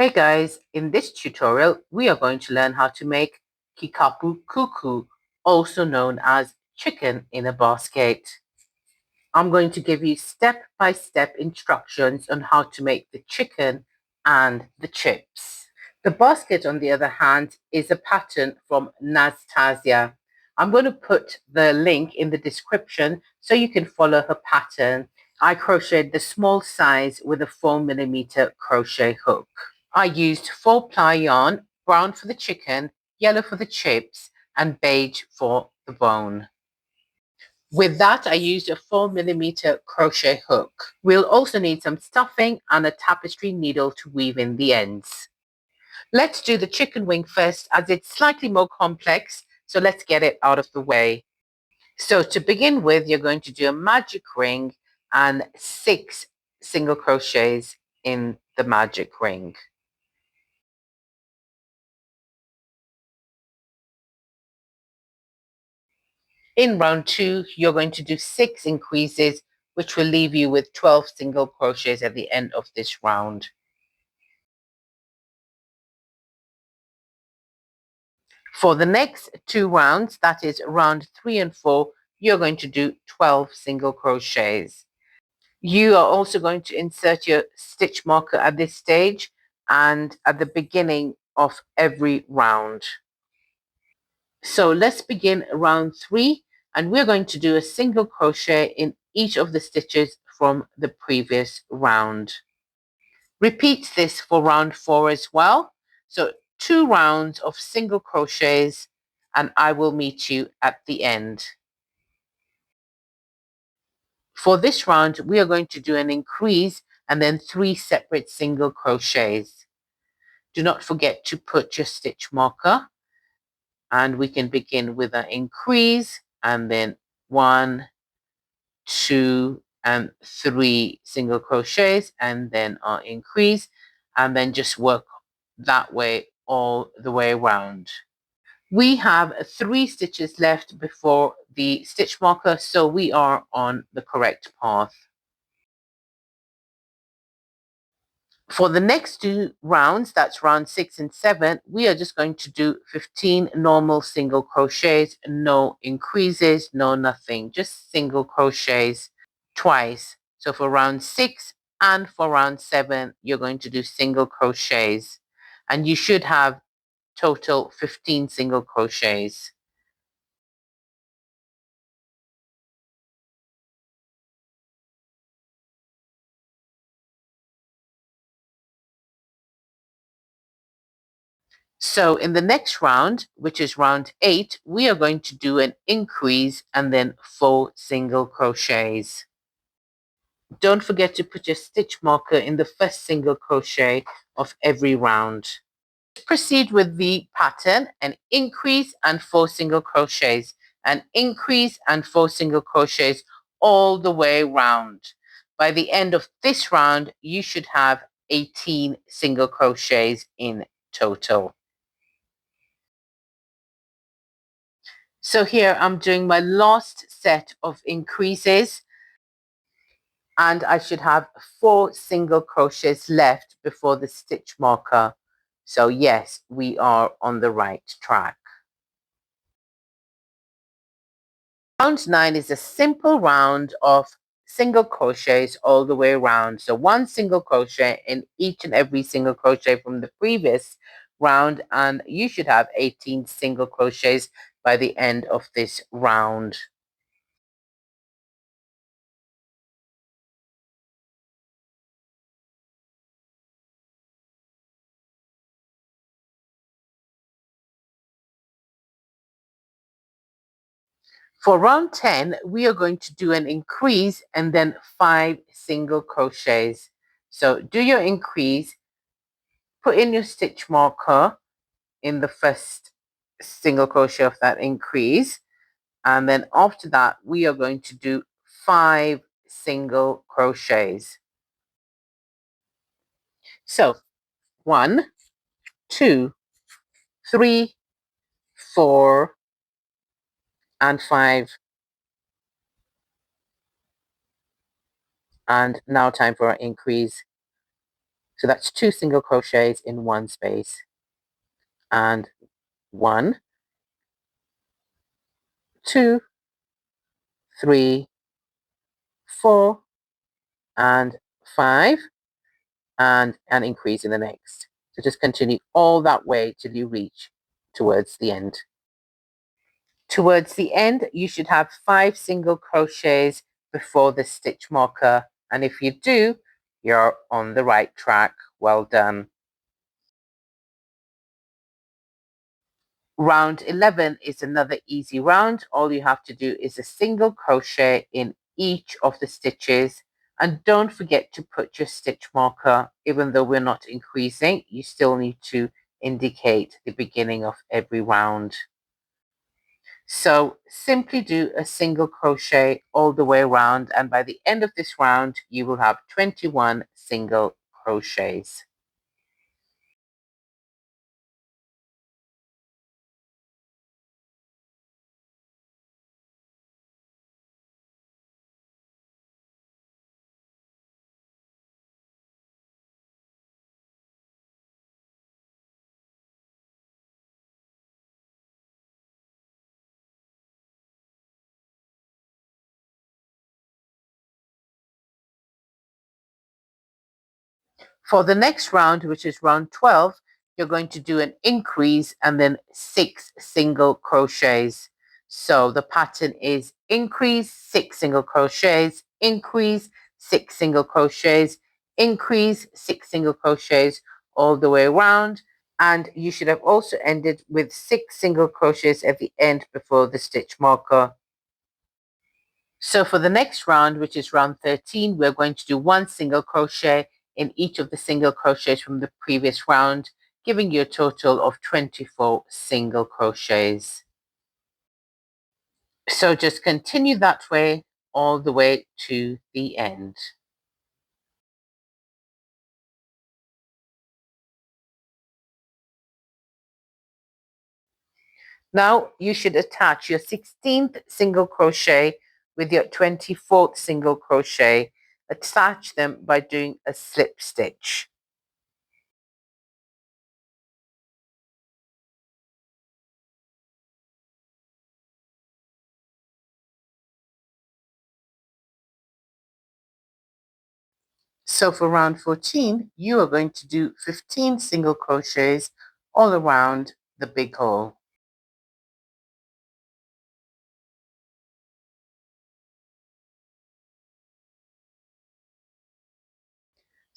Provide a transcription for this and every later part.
Hey guys, in this tutorial, we are going to learn how to make Kikapu Kuku, also known as chicken in a basket. I'm going to give you step-by-step instructions on how to make the chicken and the chips. The basket, on the other hand, is a pattern from Nastasia. I'm going to put the link in the description so you can follow her pattern. I crocheted the small size with a 4mm crochet hook. I used 4-ply yarn, brown for the chicken, yellow for the chips, and beige for the bone. With that, I used a 4mm crochet hook. We'll also need some stuffing and a tapestry needle to weave in the ends. Let's do the chicken wing first, as it's slightly more complex, so let's get it out of the way. So to begin with, you're going to do a magic ring and 6 single crochets in the magic ring. In round 2, you're going to do 6 increases, which will leave you with 12 single crochets at the end of this round. For the next 2 rounds, that is round 3 and 4, you're going to do 12 single crochets. You are also going to insert your stitch marker at this stage and at the beginning of every round. So let's begin round 3, and we're going to do a single crochet in each of the stitches from the previous round. Repeat this for round 4 as well. So 2 rounds of single crochets, and I will meet you at the end. For this round, we are going to do an increase and then 3 separate single crochets. Do not forget to put your stitch marker, and we can begin with an increase and then 1, 2, and 3 single crochets, and then our increase, and then just work that way all the way around. We have 3 stitches left before the stitch marker, so we are on the correct path. For the next 2 rounds, that's round 6 and 7, we are just going to do 15 normal single crochets, no increases, no nothing, just single crochets twice. So for round 6 and for round 7, you're going to do single crochets, and you should have total 15 single crochets. So in the next round, which is round 8, we are going to do an increase and then 4 single crochets. Don't forget to put your stitch marker in the first single crochet of every round. Proceed with the pattern, an increase and 4 single crochets, an increase and 4 single crochets all the way round. By the end of this round, you should have 18 single crochets in total. So here I'm doing my last set of increases, and I should have 4 single crochets left before the stitch marker. So yes, we are on the right track. Round 9 is a simple round of single crochets all the way around. So 1 single crochet in each and every single crochet from the previous round, and you should have 18 single crochets by the end of this round. For round 10, we are going to do an increase and then 5 single crochets. So do your increase, put in your stitch marker in the first single crochet of that increase, and then after that, we are going to do 5 single crochets. So 1, 2, 3, 4, and 5. And now time for our increase. So that's 2 single crochets in one space. And 1, 2, 3, 4, and 5, and an increase in the next. So just continue all that way till you reach towards the end. Towards the end, you should have 5 single crochets before the stitch marker. And if you do, you're on the right track. Well done. Round 11 is another easy round. All you have to do is a single crochet in each of the stitches. And don't forget to put your stitch marker. Even though we're not increasing, you still need to indicate the beginning of every round. So simply do a single crochet all the way around, and by the end of this round you will have 21 single crochets. For the next round, which is round 12, you're going to do an increase and then 6 single crochets. So the pattern is increase, 6 single crochets, increase, 6 single crochets, increase, 6 single crochets all the way around. And you should have also ended with 6 single crochets at the end before the stitch marker. So for the next round, which is round 13, we're going to do 1 single crochet in each of the single crochets from the previous round, giving you a total of 24 single crochets. So just continue that way all the way to the end. Now you should attach your 16th single crochet with your 24th single crochet. Attach them by doing a slip stitch. So for round 14, you are going to do 15 single crochets all around the big hole.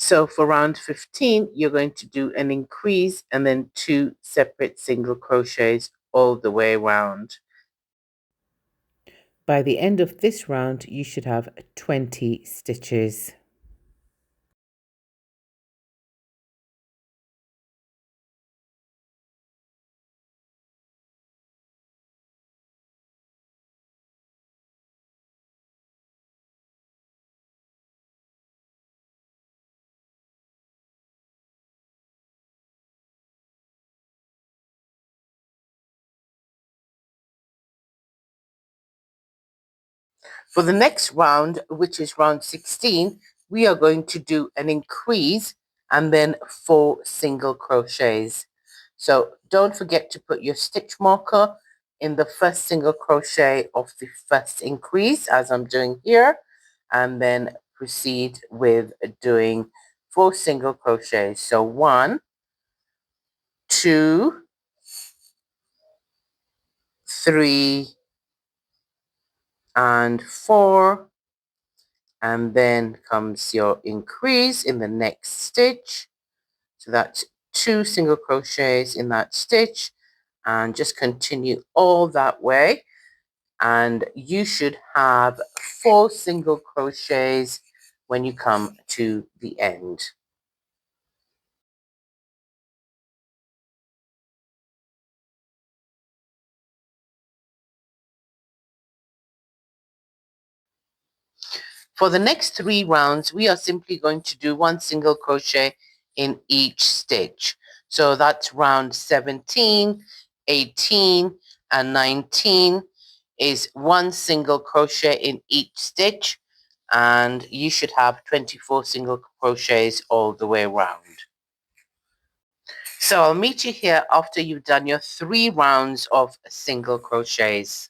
So for round 15, you're going to do an increase and then 2 separate single crochets all the way around. By the end of this round, you should have 20 stitches. For the next round, which is round 16, we are going to do an increase and then 4 single crochets. So don't forget to put your stitch marker in the first single crochet of the first increase, as I'm doing here, and then proceed with doing 4 single crochets. So 1, 2, 3, and 4. And then comes your increase in the next stitch. So that's 2 single crochets in that stitch, and just continue all that way, and you should have 4 single crochets when you come to the end. For the next 3 rounds, we are simply going to do 1 single crochet in each stitch. So that's round 17, 18, and 19 is 1 single crochet in each stitch. and you should have 24 single crochets all the way around. So I'll meet you here after you've done your 3 rounds of single crochets.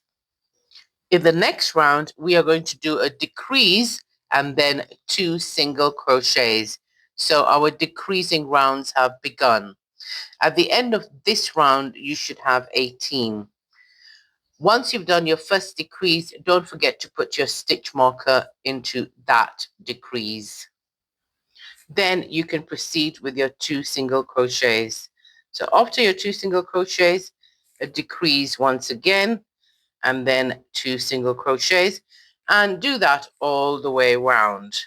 In the next round, we are going to do a decrease and then 2 single crochets. So our decreasing rounds have begun. At the end of this round, you should have 18. Once you've done your first decrease, don't forget to put your stitch marker into that decrease. Then you can proceed with your 2 single crochets. So after your 2 single crochets, a decrease once again, and then 2 single crochets, and do that all the way around.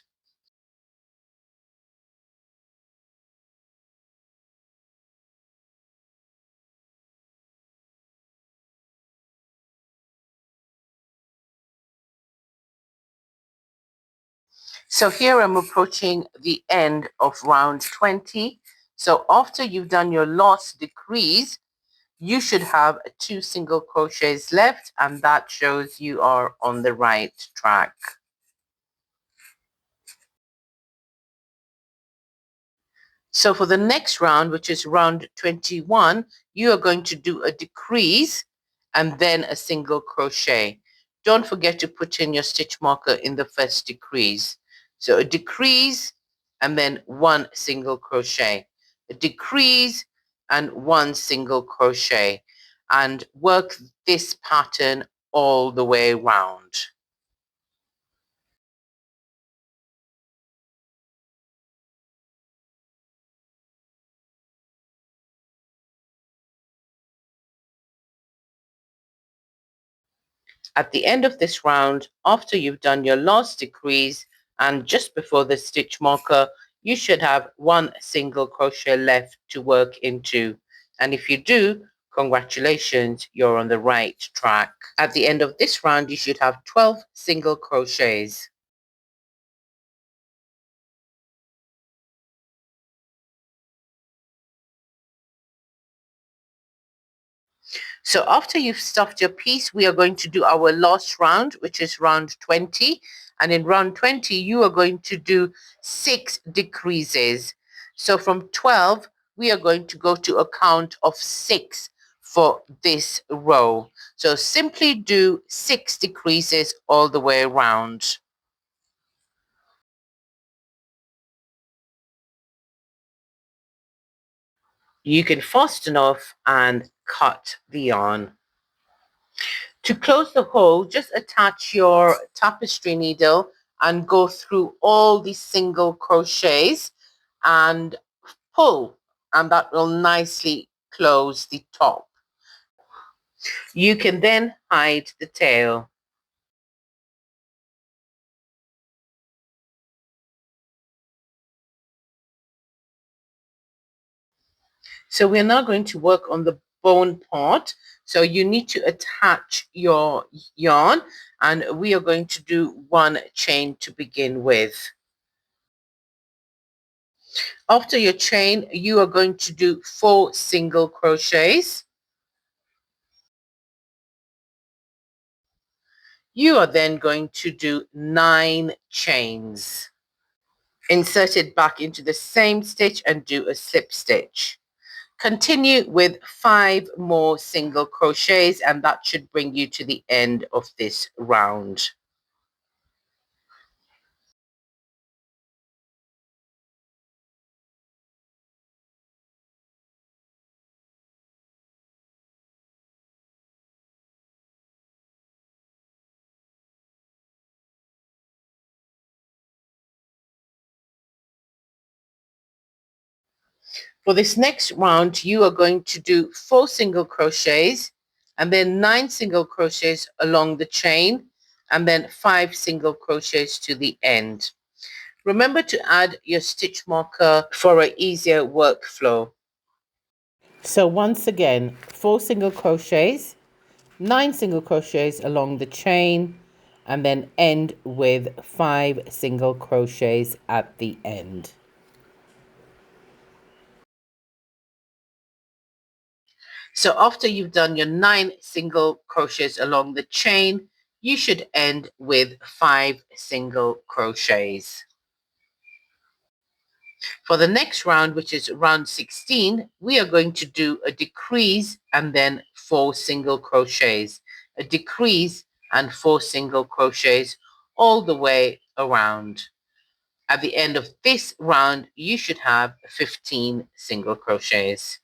So here I'm approaching the end of round 20. So after you've done your last decrease, you should have 2 single crochets left, and that shows you are on the right track. So for the next round, which is round 21, you are going to do a decrease and then a single crochet. Don't forget to put in your stitch marker in the first decrease. So a decrease and then 1 single crochet, a decrease and 1 single crochet, and work this pattern all the way around. At the end of this round, after you've done your last decrease and just before the stitch marker, you should have 1 single crochet left to work into. And if you do, congratulations, you're on the right track. At the end of this round, you should have 12 single crochets. So after you've stuffed your piece, we are going to do our last round, which is round 20. And in round 20, you are going to do 6 decreases. So from 12, we are going to go to a count of 6 for this row. So simply do 6 decreases all the way around. You can fasten off and cut the yarn. To close the hole, just attach your tapestry needle and go through all the single crochets and pull, and that will nicely close the top. You can then hide the tail. So we're now going to work on the bone part. So you need to attach your yarn, and we are going to do 1 chain to begin with. After your chain, you are going to do 4 single crochets. You are then going to do 9 chains. Insert it back into the same stitch and do a slip stitch. Continue with 5 more single crochets, and that should bring you to the end of this round. For this next round, you are going to do 4 single crochets and then 9 single crochets along the chain and then 5 single crochets to the end. Remember to add your stitch marker for an easier workflow. So once again, 4 single crochets, 9 single crochets along the chain, and then end with 5 single crochets at the end. So after you've done your 9 single crochets along the chain, you should end with 5 single crochets. For the next round, which is round 16, we are going to do a decrease and then 4 single crochets, a decrease and 4 single crochets all the way around. At the end of this round, you should have 15 single crochets.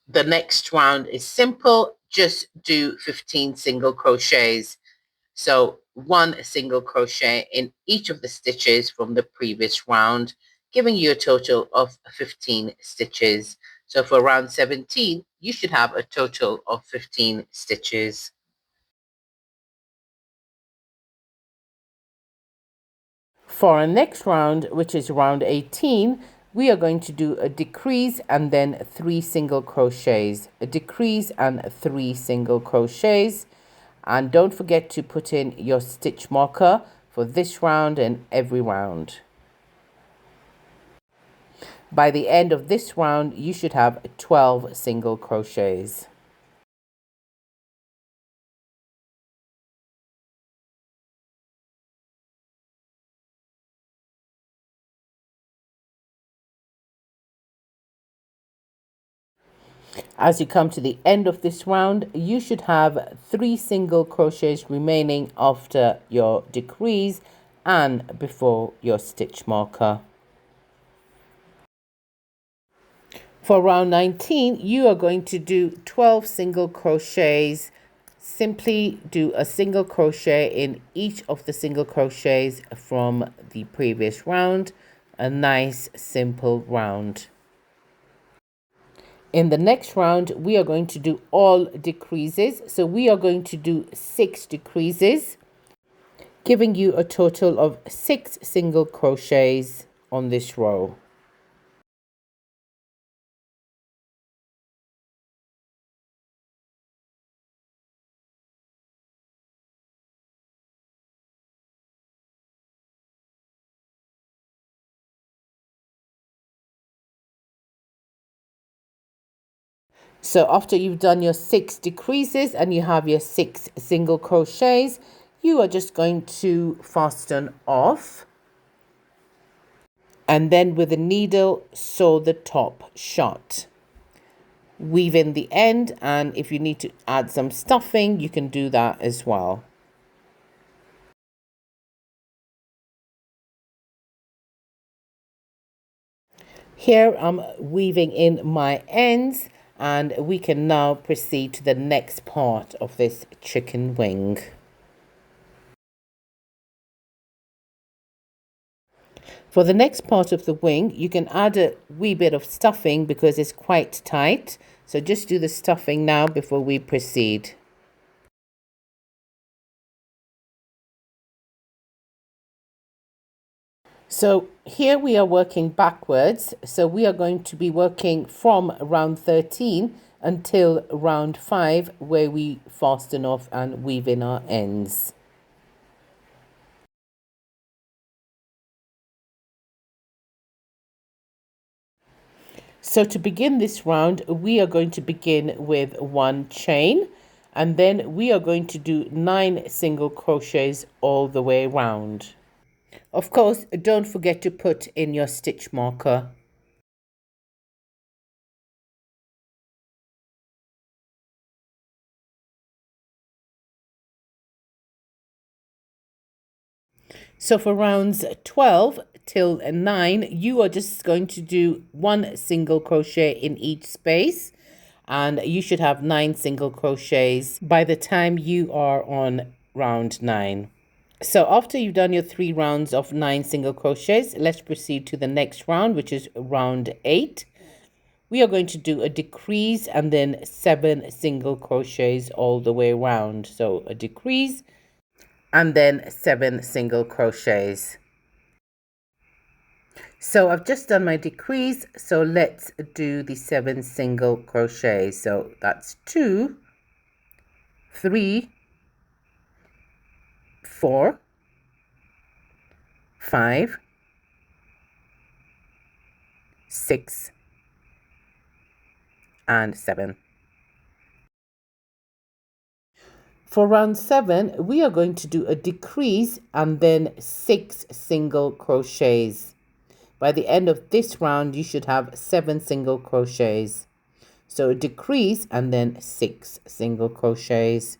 The next round is simple, just do 15 single crochets. So 1 single crochet in each of the stitches from the previous round, giving you a total of 15 stitches. So for round 17, you should have a total of 15 stitches. For our next round, which is round 18, we are going to do a decrease and then 3 single crochets, a decrease and 3 single crochets. And don't forget to put in your stitch marker for this round and every round. By the end of this round, you should have 12 single crochets. As you come to the end of this round, you should have 3 single crochets remaining after your decrease and before your stitch marker. For round 19, you are going to do 12 single crochets. Simply do a single crochet in each of the single crochets from the previous round. A nice simple round. In the next round, we are going to do all decreases. So we are going to do 6 decreases, giving you a total of 6 single crochets on this row. So after you've done your 6 decreases and you have your 6 single crochets, you are just going to fasten off and then with a needle sew the top shut. Weave in the end, and if you need to add some stuffing, you can do that as well. Here I'm weaving in my ends, and we can now proceed to the next part of this chicken wing. For the next part of the wing, you can add a wee bit of stuffing because it's quite tight. So just do the stuffing now before we proceed. So here we are working backwards. So we are going to be working from round 13 until round 5 where we fasten off and weave in our ends. So to begin this round, we are going to begin with 1 chain, and then we are going to do 9 single crochets all the way round. Of course, don't forget to put in your stitch marker. So for rounds 12 till 9, you are just going to do 1 single crochet in each space, and you should have 9 single crochets by the time you are on round 9. So after you've done your 3 rounds of 9 single crochets, let's proceed to the next round, which is round 8. We are going to do a decrease and then 7 single crochets all the way around. So a decrease and then 7 single crochets. So I've just done my decrease, so let's do the 7 single crochets. So that's 2, 3, 4, 5, 6, and 7. For round 7, we are going to do a decrease and then 6 single crochets. By the end of this round, you should have 7 single crochets. So decrease and then 6 single crochets.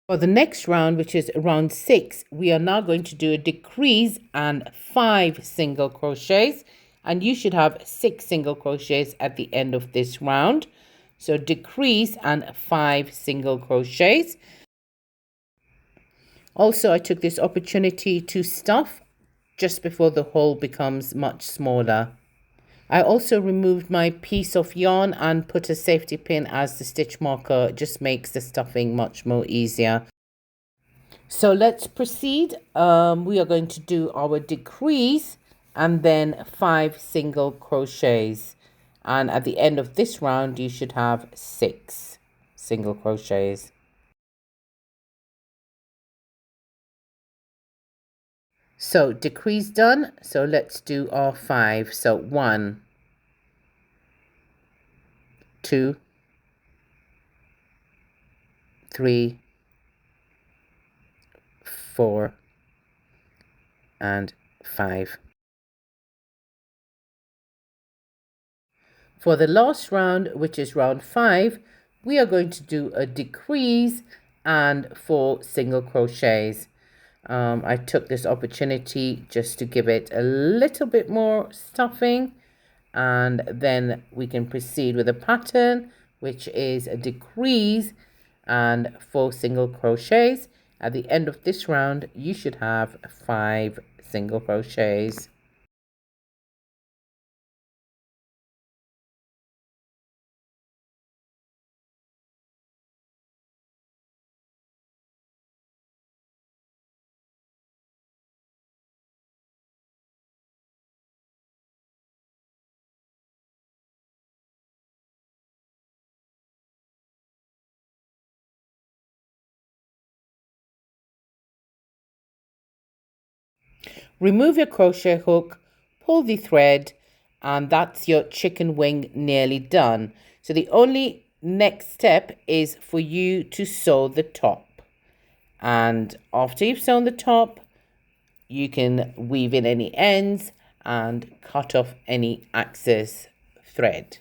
For the next round, which is round 6, we are now going to do a decrease and 5 single crochets, and you should have 6 single crochets at the end of this round. So decrease and 5 single crochets. Also, I took this opportunity to stuff just before the hole becomes much smaller. I also removed my piece of yarn and put a safety pin as the stitch marker. It just makes the stuffing much more easier. So let's proceed. We are going to do our decrease and then 5 single crochets. And at the end of this round, you should have 6 single crochets. So decrease done. So let's do our 5. So 1, 2, 3, 4, and 5. For the last round, which is round 5, we are going to do a decrease and 4 single crochets. I took this opportunity just to give it a little bit more stuffing, and then we can proceed with a pattern, which is a decrease and 4 single crochets. At the end of this round, you should have 5 single crochets. Remove your crochet hook, pull the thread, and that's your chicken wing nearly done. So the only next step is for you to sew the top. And after you've sewn the top, you can weave in any ends and cut off any excess thread.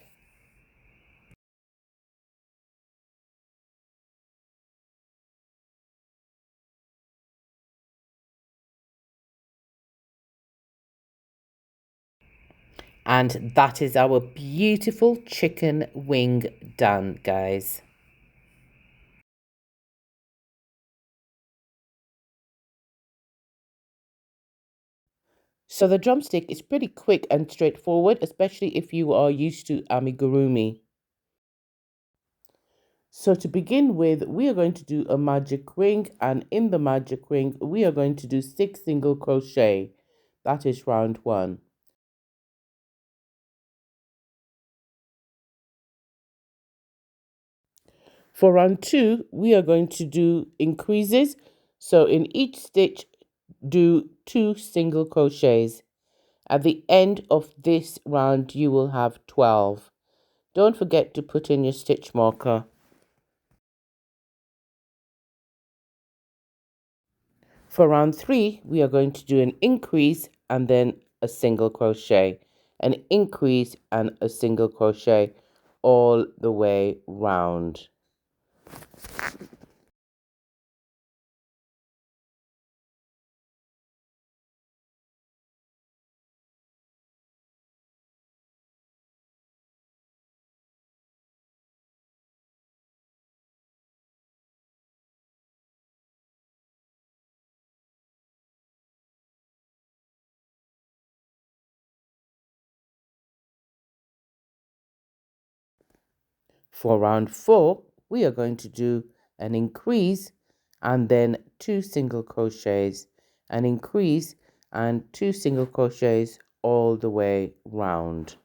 And that is our beautiful chicken wing done, guys. So the drumstick is pretty quick and straightforward, especially if you are used to amigurumi. So to begin with, we are going to do a magic ring, and in the magic ring, we are going to do 6 single crochet. That is round 1. For round 2, we are going to do increases. So in each stitch, do 2 single crochets. At the end of this round, you will have 12. Don't forget to put in your stitch marker. For round 3, we are going to do an increase and then a single crochet, an increase and a single crochet all the way round. For round 4, we are going to do an increase and then 2 single crochets, an increase and 2 single crochets all the way round.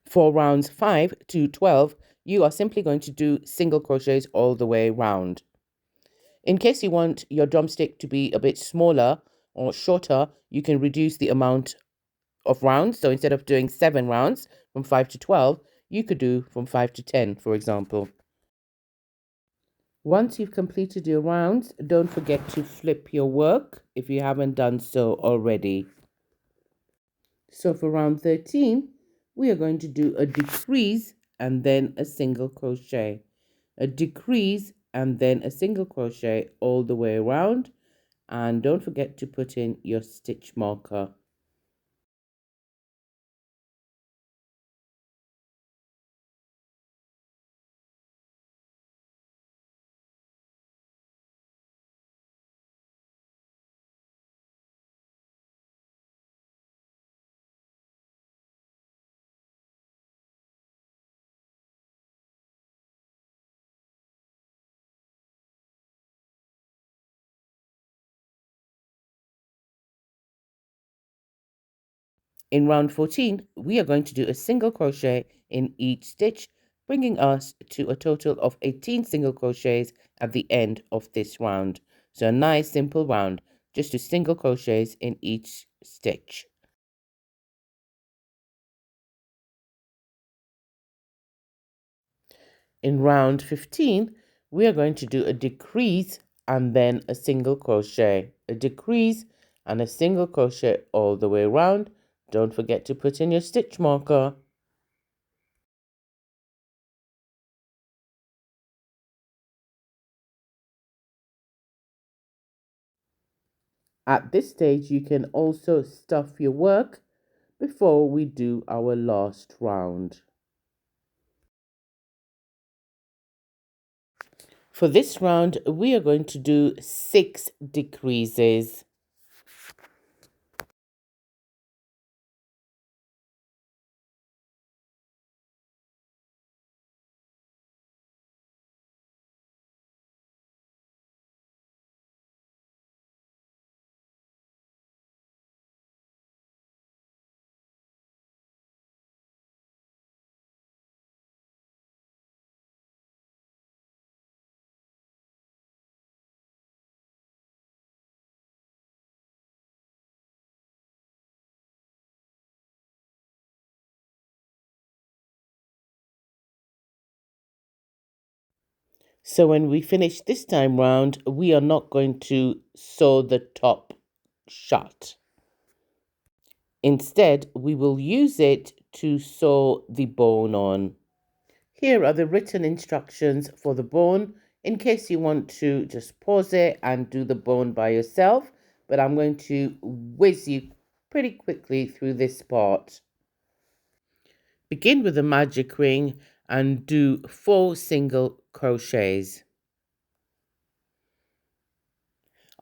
For rounds 5 to 12, you are simply going to do single crochets all the way round. In case you want your drumstick to be a bit smaller or shorter, you can reduce the amount of rounds. So instead of doing 7 rounds from 5 to 12, you could do from 5 to 10, for example. Once you've completed your rounds, don't forget to flip your work if you haven't done so already. So for round 13, we are going to do a decrease and then a single crochet, a decrease and then a single crochet all the way around, and don't forget to put in your stitch marker. In round 14, we are going to do a single crochet in each stitch, bringing us to a total of 18 single crochets at the end of this round. So a nice simple round, just 2 single crochets in each stitch. In round 15, we are going to do a decrease and then a single crochet, a decrease and a single crochet all the way around. Don't forget to put in your stitch marker. At this stage, you can also stuff your work before we do our last round. For this round, we are going to do 6 decreases. So when we finish this time round, we are not going to sew the top shut. Instead, we will use it to sew the bone on. Here are the written instructions for the bone in case you want to just pause it and do the bone by yourself, but I'm going to whiz you pretty quickly through this part. Begin with the magic ring and do 4 single crochets.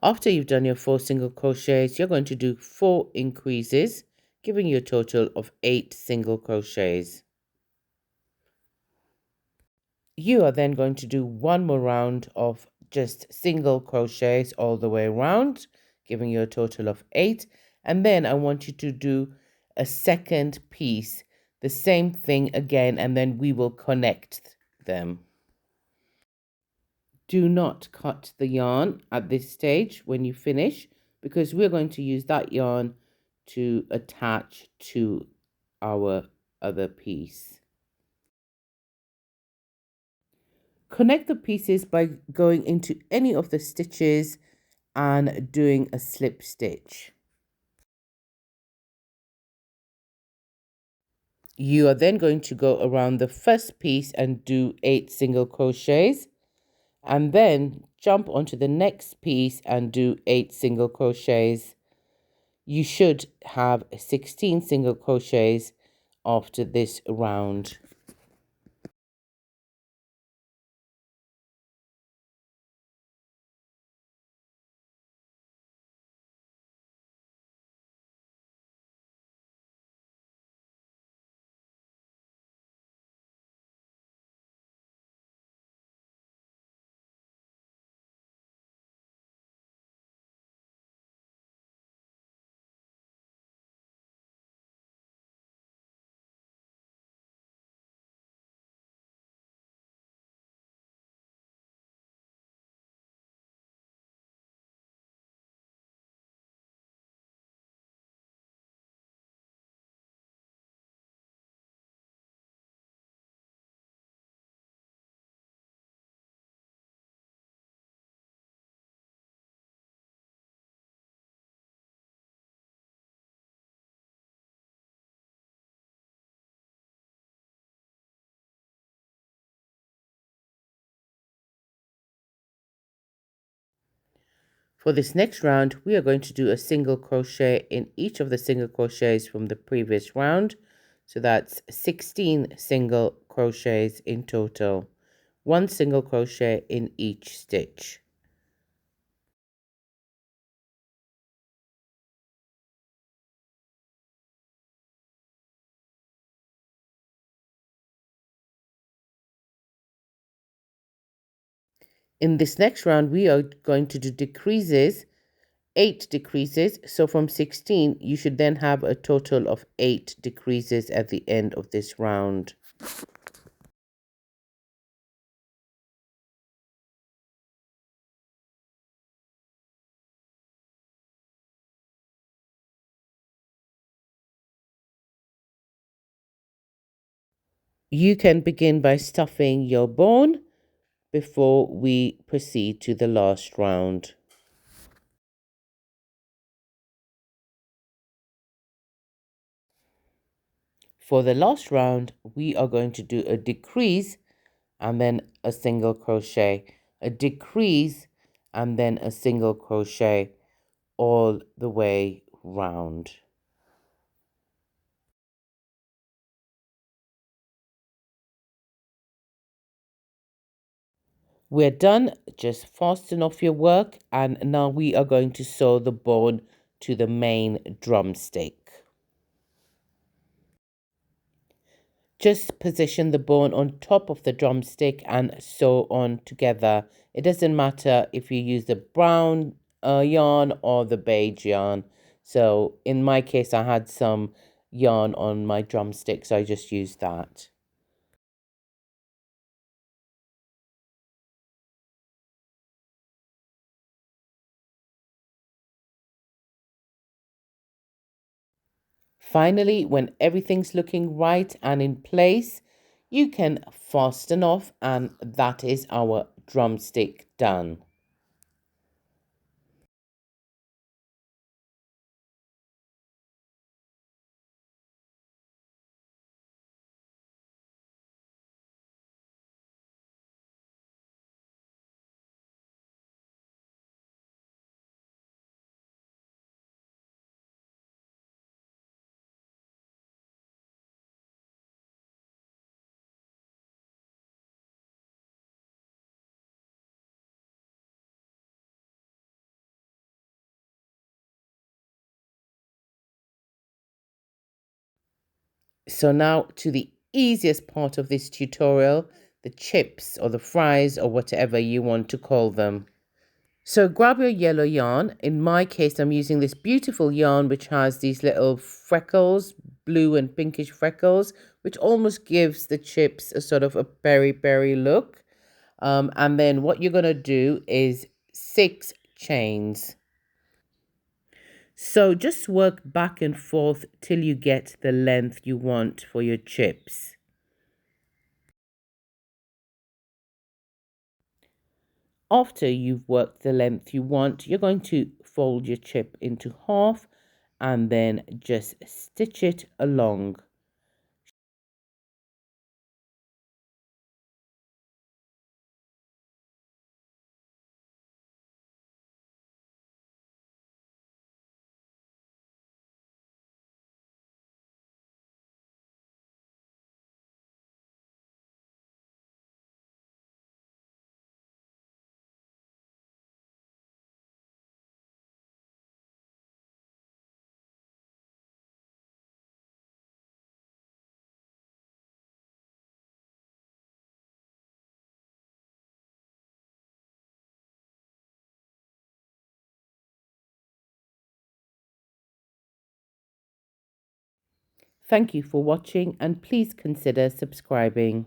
After you've done your 4 single crochets, you're going to do 4 increases, giving you a total of 8 single crochets. You are then going to do one more round of just single crochets all the way around, giving you a total of 8. And then I want you to do a second piece, the same thing again, and then we will connect them. Do not cut the yarn at this stage when you finish, because we're going to use that yarn to attach to our other piece. Connect the pieces by going into any of the stitches and doing a slip stitch. You are then going to go around the first piece and do 8 single crochets, and then jump onto the next piece and do 8 single crochets. You should have 16 single crochets after this round. For this next round, we are going to do a single crochet in each of the single crochets from the previous round. So that's 16 single crochets in total, one single crochet in each stitch. In this next round, we are going to do decreases, 8 decreases. So from 16, you should then have a total of 8 decreases at the end of this round. You can begin by stuffing your bone before we proceed to the last round. For the last round, we are going to do a decrease and then a single crochet, a decrease and then a single crochet all the way round. We're done. Just fasten off your work, and now we are going to sew the bone to the main drumstick. Just position the bone on top of the drumstick and sew on together. It doesn't matter if you use the brown yarn or the beige yarn. So in my case, I had some yarn on my drumstick, so I just used that. Finally, when everything's looking right and in place, you can fasten off, and that is our drumstick done. So now to the easiest part of this tutorial, the chips or the fries or whatever you want to call them. So grab your yellow yarn. In my case, I'm using this beautiful yarn which has these little freckles, blue and pinkish freckles, which almost gives the chips a sort of a berry look. And then what you're going to do is 6 chains. So just work back and forth till you get the length you want for your chips. After you've worked the length you want, you're going to fold your chip into half and then just stitch it along. Thank you for watching and please consider subscribing.